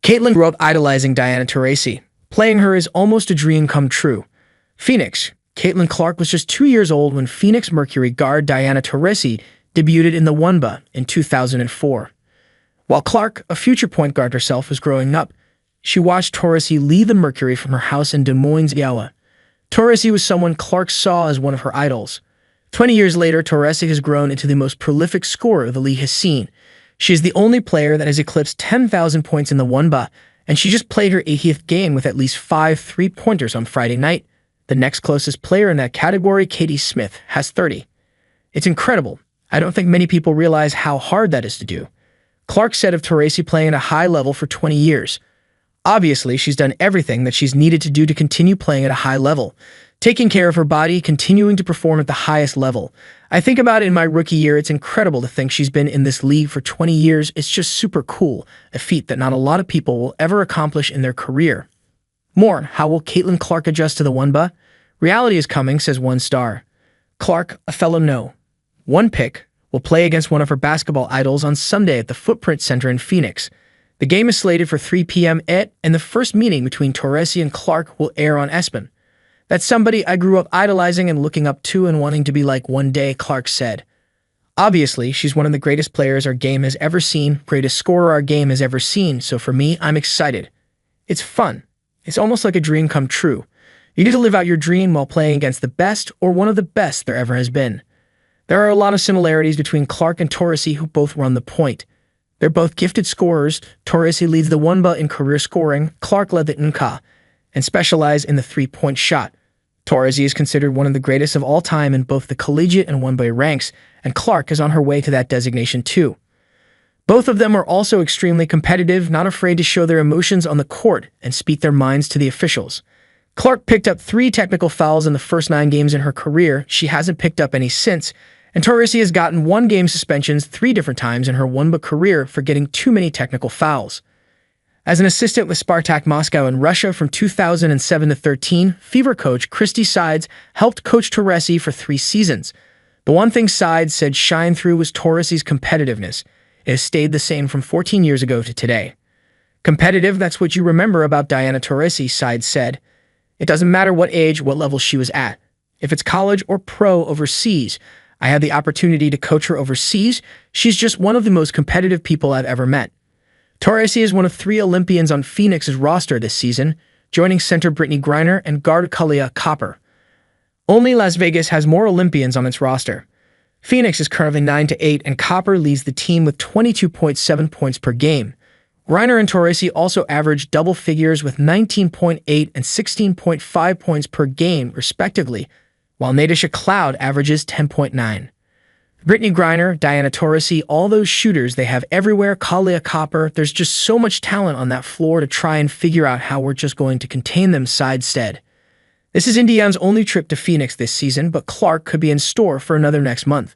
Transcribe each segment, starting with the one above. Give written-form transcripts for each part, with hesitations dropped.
Caitlin grew up idolizing Diana Taurasi. Playing her is almost a dream come true. Phoenix. Caitlin Clark was just 2 years old when Phoenix Mercury guard Diana Taurasi debuted in the WNBA in 2004. While Clark, a future point guard herself, was growing up, she watched Taurasi lead the Mercury from her house in Des Moines, Iowa. Taurasi was someone Clark saw as one of her idols. 20 years later, Taurasi has grown into the most prolific scorer the league has seen. She is the only player that has eclipsed 10,000 points in the WNBA, and she just played her 80th game with at least 5 three-pointers on Friday night. The next closest player in that category, Katie Smith, has 30. It's incredible. I don't think many people realize how hard that is to do. Clark said of Taurasi playing at a high level for 20 years. Obviously, she's done everything that she's needed to do to continue playing at a high level, taking care of her body, continuing to perform at the highest level. I think about it in my rookie year. It's incredible to think she's been in this league for 20 years. It's just super cool, a feat that not a lot of people will ever accomplish in their career. More, how will Caitlin Clark adjust to the WNBA? Reality is coming, says one star. Clark, a fellow no. One pick, will play against one of her basketball idols on Sunday at the Footprint Center in Phoenix. The game is slated for 3 p.m. and the first meeting between Taurasi and Clark will air on ESPN. That's somebody I grew up idolizing and looking up to and wanting to be like one day, Clark said. Obviously, she's one of the greatest players our game has ever seen, greatest scorer our game has ever seen, so for me, I'm excited. It's fun. It's almost like a dream come true. You get to live out your dream while playing against the best or one of the best there ever has been. There are a lot of similarities between Clark and Taurasi, who both run the point. They're both gifted scorers. Taurasi leads the WNBA in career scoring, Clark led the NCAA, and specialized in the three-point shot. Taurasi is considered one of the greatest of all time in both the collegiate and WNBA ranks, and Clark is on her way to that designation too. Both of them are also extremely competitive, not afraid to show their emotions on the court and speak their minds to the officials. Clark picked up 3 technical fouls in the first 9 games in her career. She hasn't picked up any since, and Taurasi has gotten 1-game suspensions 3 different times in her WNBA career for getting too many technical fouls. As an assistant with Spartak Moscow in Russia from 2007 to 13, Fever coach Christy Sides helped coach Taurasi for 3 seasons. The one thing Sides said shine through was Taurasi's competitiveness. It has stayed the same from 14 years ago to today. Competitive, that's what you remember about Diana Taurasi, Sides said. It doesn't matter what age, what level she was at. If it's college or pro overseas, I had the opportunity to coach her overseas. She's just one of the most competitive people I've ever met. Taurasi is one of 3 Olympians on Phoenix's roster this season, joining center Brittany Griner and guard Kalia Copper. Only Las Vegas has more Olympians on its roster. Phoenix is currently 9-8, and Copper leads the team with 22.7 points per game. Griner and Taurasi also average double figures with 19.8 and 16.5 points per game, respectively, while Natasha Cloud averages 10.9. Brittany Griner, Diana Taurasi, all those shooters they have everywhere, Kalia Copper, there's just so much talent on that floor to try and figure out how we're just going to contain them, Sidestead. This is Indiana's only trip to Phoenix this season, but Clark could be in store for another next month.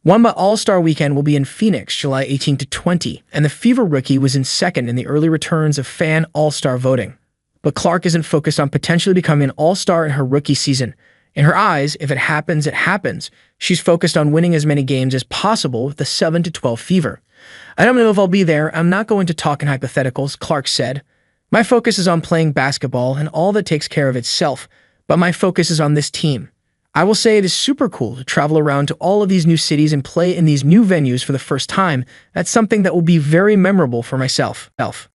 WNBA All-Star Weekend will be in Phoenix, July 18 to 20, and the Fever rookie was in second in the early returns of fan All-Star voting. But Clark isn't focused on potentially becoming an All-Star in her rookie season. In her eyes, if it happens, it happens. She's focused on winning as many games as possible with the 7 to 12 Fever. I don't know if I'll be there. I'm not going to talk in hypotheticals, Clark said. My focus is on playing basketball and all that takes care of itself, but my focus is on this team. I will say it is super cool to travel around to all of these new cities and play in these new venues for the first time. That's something that will be very memorable for myself.